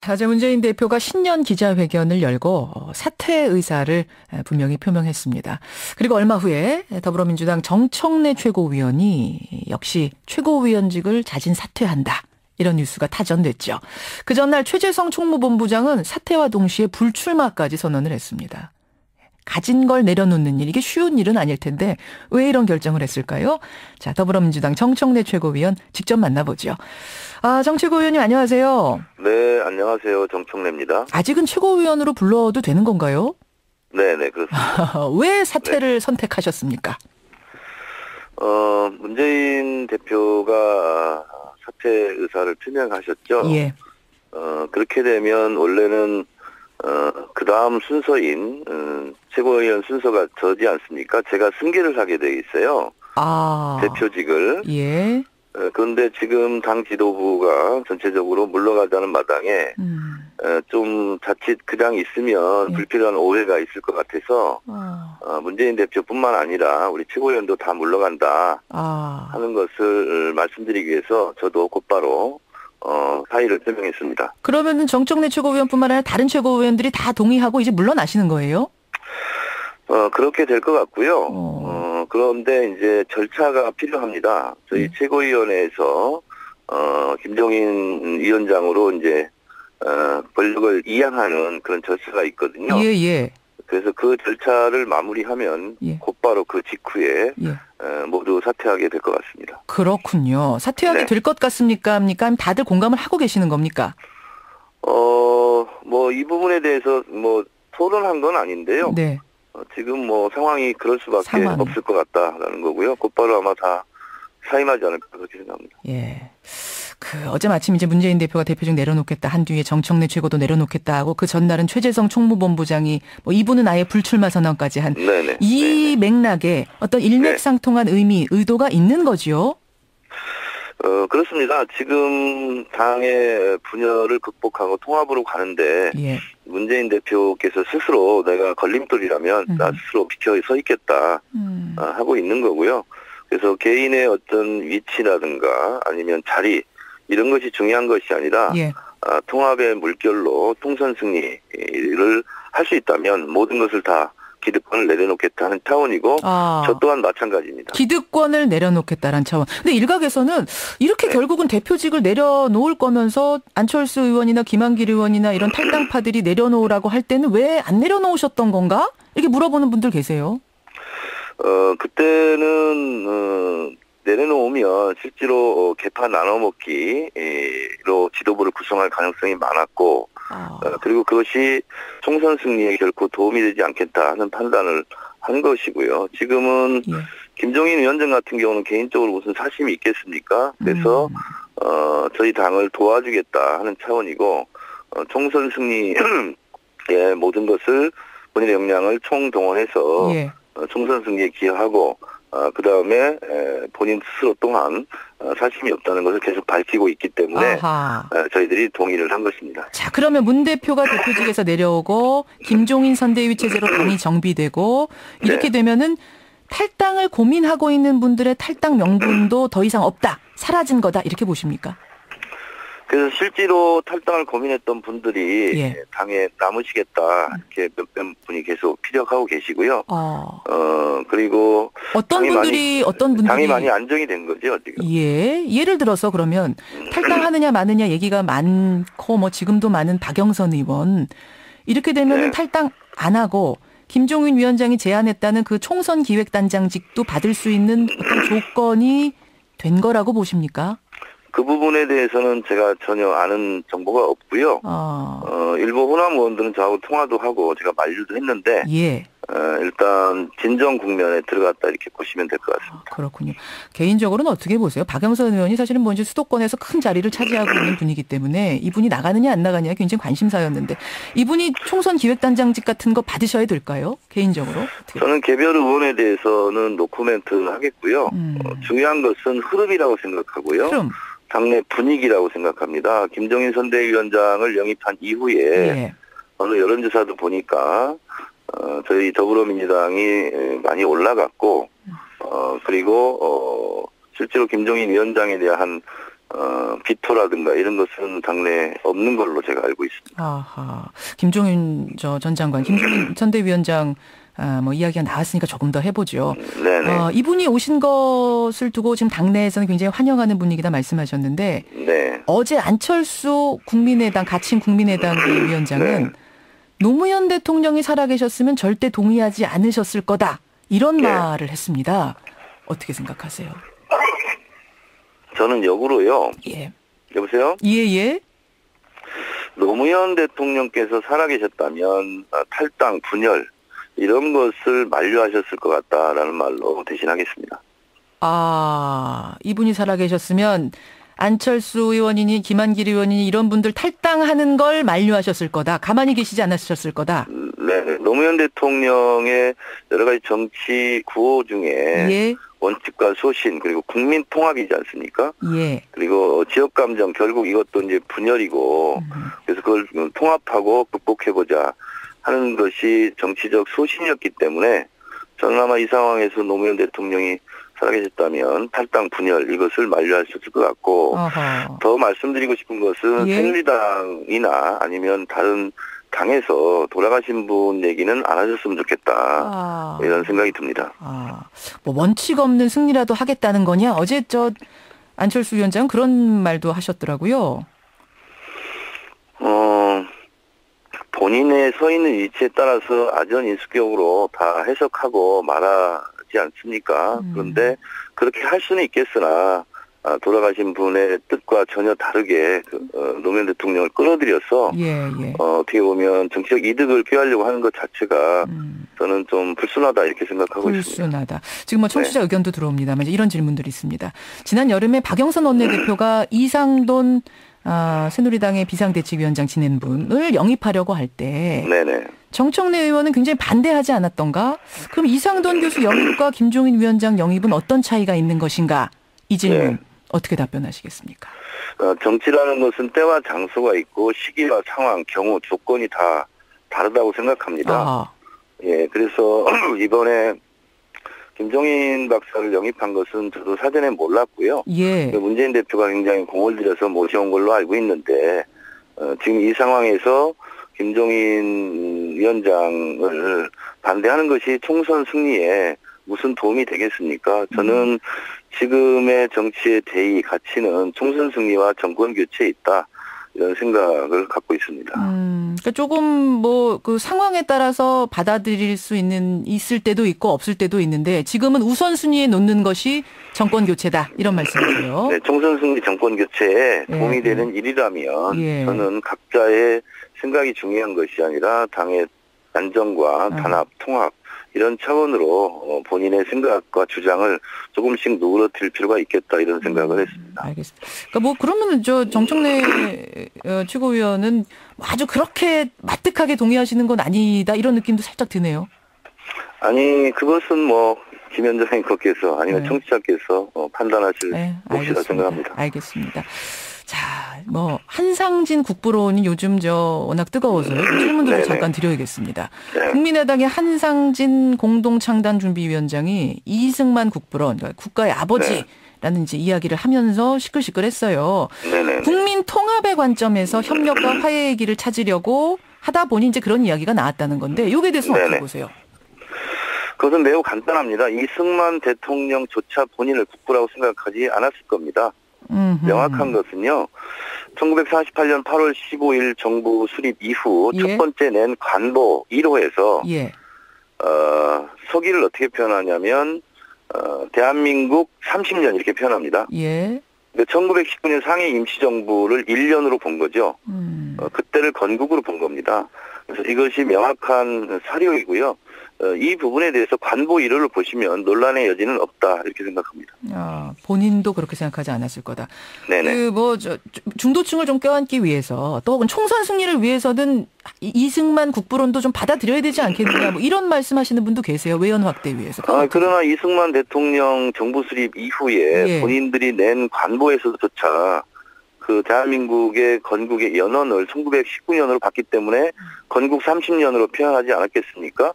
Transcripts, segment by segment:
어제 문재인 대표가 신년 기자회견을 열고 사퇴 의사를 분명히 표명했습니다. 그리고 얼마 후에 더불어민주당 정청래 최고위원이 역시 최고위원직을 자진 사퇴한다. 이런 뉴스가 타전됐죠. 그 전날 최재성 총무본부장은 사퇴와 동시에 불출마까지 선언을 했습니다. 가진 걸 내려놓는 일, 이게 쉬운 일은 아닐 텐데 왜 이런 결정을 했을까요? 자, 더불어민주당 정청래 최고위원 직접 만나보죠. 정 최고위원님 안녕하세요. 네, 안녕하세요. 정청래입니다. 아직은 최고위원으로 불러도 되는 건가요? 네네, 그렇습니다. 왜 사퇴를 선택하셨습니까? 문재인 대표가 사퇴 의사를 표명하셨죠. 예. 그렇게 되면 원래는 그 다음 순서인 최고위원 순서가 저지 않습니까? 제가 승계를 하게 돼 있어요. 대표직을. 예. 그런데 지금 당 지도부가 전체적으로 물러가자는 마당에 좀 자칫 그냥 있으면 불필요한 오해가 있을 것 같아서 문재인 대표뿐만 아니라 우리 최고위원도 다 물러간다 하는 것을 말씀드리기 위해서 저도 곧바로 사의를 표명했습니다. 그러면은 정청래 최고위원뿐만 아니라 다른 최고위원들이 다 동의하고 이제 물러나시는 거예요? 그렇게 될 것 같고요. 그런데 이제 절차가 필요합니다. 저희 최고위원회에서 김종인 위원장으로 이제 권력을 이양하는 그런 절차가 있거든요. 예. 그래서 그 절차를 마무리하면 곧바로 그 직후에 모두 사퇴하게 될 것 같습니다. 그렇군요. 사퇴하게 될 것 같습니까? 아니면 다들 공감을 하고 계시는 겁니까? 뭐 이 부분에 대해서 뭐 토론한 건 아닌데요. 네. 지금 뭐 상황이 그럴 수밖에 없을 것 같다라는 거고요. 곧바로 아마 다 사임하지 않을까 그렇게 생각합니다. 예. 어제 마침 이제 문재인 대표가 대표직 내려놓겠다 한 뒤에 정청래 최고도 내려놓겠다 하고 그 전날은 최재성 총무본부장이 이분은 아예 불출마 선언까지 한 이 맥락에 어떤 일맥상통한 의도가 있는 거지요? 그렇습니다. 지금 당의 분열을 극복하고 통합으로 가는데 문재인 대표께서 스스로 내가 걸림돌이라면 나 스스로 비켜 서 있겠다 하고 있는 거고요. 그래서 개인의 어떤 위치라든가 아니면 자리 이런 것이 중요한 것이 아니라 통합의 물결로 총선 승리를 할 수 있다면 모든 것을 다 기득권을 내려놓겠다는 차원이고 저 또한 마찬가지입니다. 기득권을 내려놓겠다는 차원. 근데 일각에서는 이렇게 결국은 대표직을 내려놓을 거면서 안철수 의원이나 김한길 의원이나 이런 탈당파들이 내려놓으라고 할 때는 왜 안 내려놓으셨던 건가? 이렇게 물어보는 분들 계세요. 그때는 내려놓으면 실제로 개파 나눠먹기로 지도부를 구성할 가능성이 많았고 그리고 그것이 총선 승리에 결코 도움이 되지 않겠다 하는 판단을 한 것이고요. 지금은 김종인 위원장 같은 경우는 개인적으로 무슨 사심이 있겠습니까? 그래서 저희 당을 도와주겠다 하는 차원이고 총선 승리의 모든 것을 본인의 역량을 총동원해서 총선 승리에 기여하고 그다음에 본인 스스로 또한 사심이 없다는 것을 계속 밝히고 있기 때문에 저희들이 동의를 한 것입니다. 자, 그러면 문 대표가 대표직에서 내려오고 김종인 선대위 체제로 당이 정비되고 이렇게 되면은 탈당을 고민하고 있는 분들의 탈당 명분도 더 이상 없다. 사라진 거다. 이렇게 보십니까? 그래서 실제로 탈당을 고민했던 분들이 당에 남으시겠다 이렇게 몇몇 분이 계속 피력하고 계시고요. 그리고 어떤 분들이 당이 많이 안정이 된 거죠 지금. 예를 들어서 그러면 탈당하느냐 마느냐 얘기가 많고 지금도 많은 박영선 의원 이렇게 되면은 탈당 안 하고 김종인 위원장이 제안했다는 그 총선 기획단장직도 받을 수 있는 어떤 조건이 된 거라고 보십니까? 그 부분에 대해서는 제가 전혀 아는 정보가 없고요. 일부 호남 의원들은 저하고 통화도 하고 제가 만류도 했는데 일단 진정 국면에 들어갔다 이렇게 보시면 될 것 같습니다. 그렇군요. 개인적으로는 어떻게 보세요? 박영선 의원이 사실은 이제 수도권에서 큰 자리를 차지하고 있는 분이기 때문에 이분이 나가느냐 안 나가느냐 굉장히 관심사였는데 이분이 총선 기획단장직 같은 거 받으셔야 될까요? 개인적으로? 저는 개별 의원에 대해서는 노코멘트 하겠고요. 중요한 것은 흐름이라고 생각하고요. 당내 분위기라고 생각합니다. 김종인 선대위원장을 영입한 이후에 어느 여론조사도 보니까 저희 더불어민주당이 많이 올라갔고 그리고 실제로 김종인 위원장에 대한 비토라든가 이런 것은 당내에 없는 걸로 제가 알고 있습니다. 아하. 김종인 전 장관, 김종인 선대위원장 뭐 이야기가 나왔으니까 조금 더 해보죠. 네네. 이분이 오신 것을 두고 지금 당내에서는 굉장히 환영하는 분위기다 말씀하셨는데 네. 어제 안철수 가친 국민의당 위원장은 네. 노무현 대통령이 살아계셨으면 절대 동의하지 않으셨을 거다. 이런 네. 말을 했습니다. 어떻게 생각하세요? 저는 역으로요. 예. 여보세요? 예. 노무현 대통령께서 살아계셨다면 탈당, 분열 이런 것을 만류하셨을 것 같다라는 말로 대신하겠습니다. 이분이 살아계셨으면 안철수 의원이니 김한길 의원이니 이런 분들 탈당하는 걸 만류하셨을 거다. 가만히 계시지 않으셨을 거다. 네. 노무현 대통령의 여러 가지 정치 구호 중에 예. 원칙과 소신 그리고 국민 통합이지 않습니까? 예. 그리고 지역 감정 결국 이것도 이제 분열이고 그래서 그걸 통합하고 극복해보자 하는 것이 정치적 소신이었기 때문에 저는 아마 이 상황에서 노무현 대통령이 살아계셨다면 탈당 분열 이것을 만류하셨을 것 같고 어허. 더 말씀드리고 싶은 것은 예. 새누리당이나 아니면 다른 당에서 돌아가신 분 얘기는 안 하셨으면 좋겠다 이런 생각이 듭니다. 뭐 원칙 없는 승리라도 하겠다는 거냐? 어제 안철수 위원장은 그런 말도 하셨더라고요. 본인의 서 있는 위치에 따라서 아전인수격으로 다 해석하고 말하지 않습니까? 그런데 그렇게 할 수는 있겠으나 돌아가신 분의 뜻과 전혀 다르게 노무현 대통령을 끌어들여서 어떻게 보면 정치적 이득을 꾀하려고 하는 것 자체가 저는 좀 불순하다 이렇게 생각하고 있습니다. 불순하다. 지금 뭐 청취자 의견도 들어옵니다만 이런 질문들이 있습니다. 지난 여름에 박영선 원내대표가 이상돈 새누리당의 비상대책위원장 지낸 분을 영입하려고 할 때 정청래 의원은 굉장히 반대하지 않았던가? 그럼 이상돈 교수 영입과 김종인 위원장 영입은 어떤 차이가 있는 것인가? 이 질문 어떻게 답변하시겠습니까? 정치라는 것은 때와 장소가 있고 시기와 상황, 경우, 조건이 다 다르다고 생각합니다. 그래서 이번에 김종인 박사를 영입한 것은 저도 사전에 몰랐고요. 문재인 대표가 굉장히 공을 들여서 모셔온 걸로 알고 있는데 지금 이 상황에서 김종인 위원장을 반대하는 것이 총선 승리에 무슨 도움이 되겠습니까? 저는 지금의 정치의 대의 가치는 총선 승리와 정권 교체에 있다. 이런 생각을 갖고 있습니다. 그러니까 조금 그 상황에 따라서 받아들일 수 있을 때도 있고 없을 때도 있는데 지금은 우선순위에 놓는 것이 정권 교체다. 이런 말씀이세요. 네, 총선 승리 정권 교체에 도움이 되는 일이라면 저는 각자의 생각이 중요한 것이 아니라 당의 안정과 단합, 통합 이런 차원으로 본인의 생각과 주장을 조금씩 누그러뜨릴 필요가 있겠다 이런 생각을 했습니다. 알겠습니다. 그러니까 그러면은 정청래 최고위원은 아주 그렇게 마뜩하게 동의하시는 건 아니다 이런 느낌도 살짝 드네요. 아니 그것은 김현정 앵커께서 아니면 청취자께서 판단하실 몫이라 생각합니다. 알겠습니다. 자, 한상진 국부론이 요즘 워낙 뜨거워서요. 질문도 잠깐 드려야겠습니다. 국민의당의 한상진 공동창단준비위원장이 이승만 국부론, 그러니까 국가의 아버지라는 이제 이야기를 하면서 시끌시끌했어요. 국민 통합의 관점에서 협력과 화해의 길을 찾으려고 하다 보니 이제 그런 이야기가 나왔다는 건데, 이게 대해서는 어떻게 보세요? 그것은 매우 간단합니다. 이승만 대통령조차 본인을 국부라고 생각하지 않았을 겁니다. 명확한 것은요. 1948년 8월 15일 정부 수립 이후 첫 번째 낸 관보 1호에서 서기를 어떻게 표현하냐면 대한민국 30년 이렇게 표현합니다. 1919년 상해 임시정부를 1년으로 본 거죠. 그때를 건국으로 본 겁니다. 그래서 이것이 명확한 사료이고요. 이 부분에 대해서 관보 1호를 보시면 논란의 여지는 없다 이렇게 생각합니다. 본인도 그렇게 생각하지 않았을 거다. 네네. 중도층을 좀 껴안기 위해서 또 혹은 총선 승리를 위해서는 이승만 국부론도 좀 받아들여야 되지 않겠느냐 이런 말씀하시는 분도 계세요. 외연 확대 위해서. 그러나 이승만 대통령 정부 수립 이후에 본인들이 낸 관보에서조차 그 대한민국의 건국의 연원을 1919년으로 봤기 때문에 건국 30년으로 표현하지 않았겠습니까?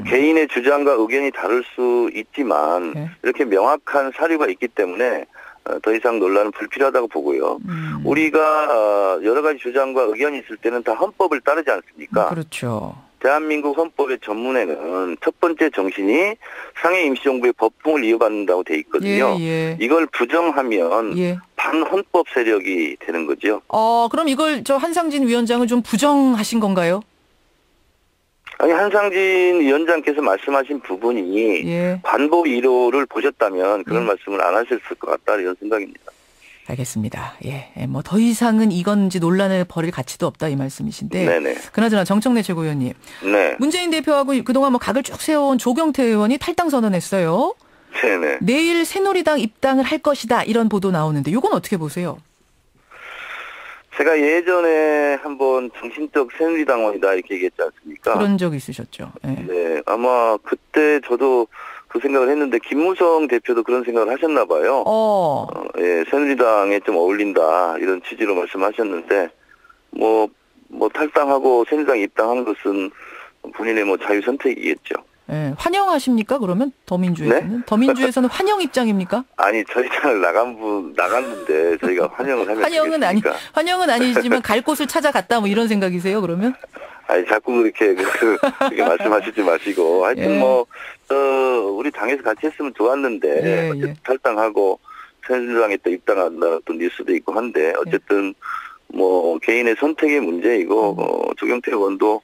개인의 주장과 의견이 다를 수 있지만 이렇게 명확한 사료가 있기 때문에 더 이상 논란은 불필요하다고 보고요. 우리가 여러 가지 주장과 의견이 있을 때는 다 헌법을 따르지 않습니까? 그렇죠. 대한민국 헌법의 전문에는 첫 번째 정신이 상해 임시정부의 법통을 이어받는다고 돼 있거든요. 이걸 부정하면 반헌법 세력이 되는 거죠. 그럼 이걸 한상진 위원장은 좀 부정하신 건가요? 아니, 한상진 위원장께서 말씀하신 부분이 관보 1호를 보셨다면 그런 말씀을 안 하셨을 것 같다 이런 생각입니다. 알겠습니다. 뭐 더 이상은 이건지 논란을 벌일 가치도 없다 이 말씀이신데. 네네. 그나저나 정청래 최고위원님. 네. 문재인 대표하고 그동안 뭐 각을 쭉 세워온 조경태 의원이 탈당 선언했어요. 네네. 내일 새누리당 입당을 할 것이다 이런 보도 나오는데 이건 어떻게 보세요? 제가 예전에 한번 정신적 새누리당원이다 이렇게 얘기했지 않습니까? 그런 적 있으셨죠. 네. 아마 그때 저도 그 생각을 했는데 김무성 대표도 그런 생각을 하셨나 봐요. 새누리당에 좀 어울린다 이런 취지로 말씀하셨는데 뭐 탈당하고 새누리당 입당하는 것은 본인의 뭐 자유 선택이겠죠. 환영하십니까? 그러면 더민주에서는? 네? 더민주에서는 환영 입장입니까? 아니, 저희 당을 나갔는데 저희가 환영을 하면 환영은 아니지만 갈 곳을 찾아갔다 뭐 이런 생각이세요? 그러면? 아니, 자꾸 그렇게 말씀하시지 마시고 하여튼 우리 당에서 같이 했으면 좋았는데 어쨌든 탈당하고 새누리당에 또 입당한다 또 뉴스도 있고 한데 어쨌든 뭐 개인의 선택의 문제이고 조경태 의원도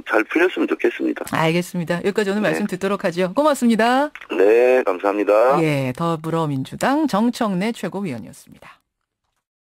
잘 풀렸으면 좋겠습니다. 알겠습니다. 여기까지 오늘 말씀 듣도록 하죠. 고맙습니다. 네, 감사합니다. 더불어민주당 정청래 최고위원이었습니다.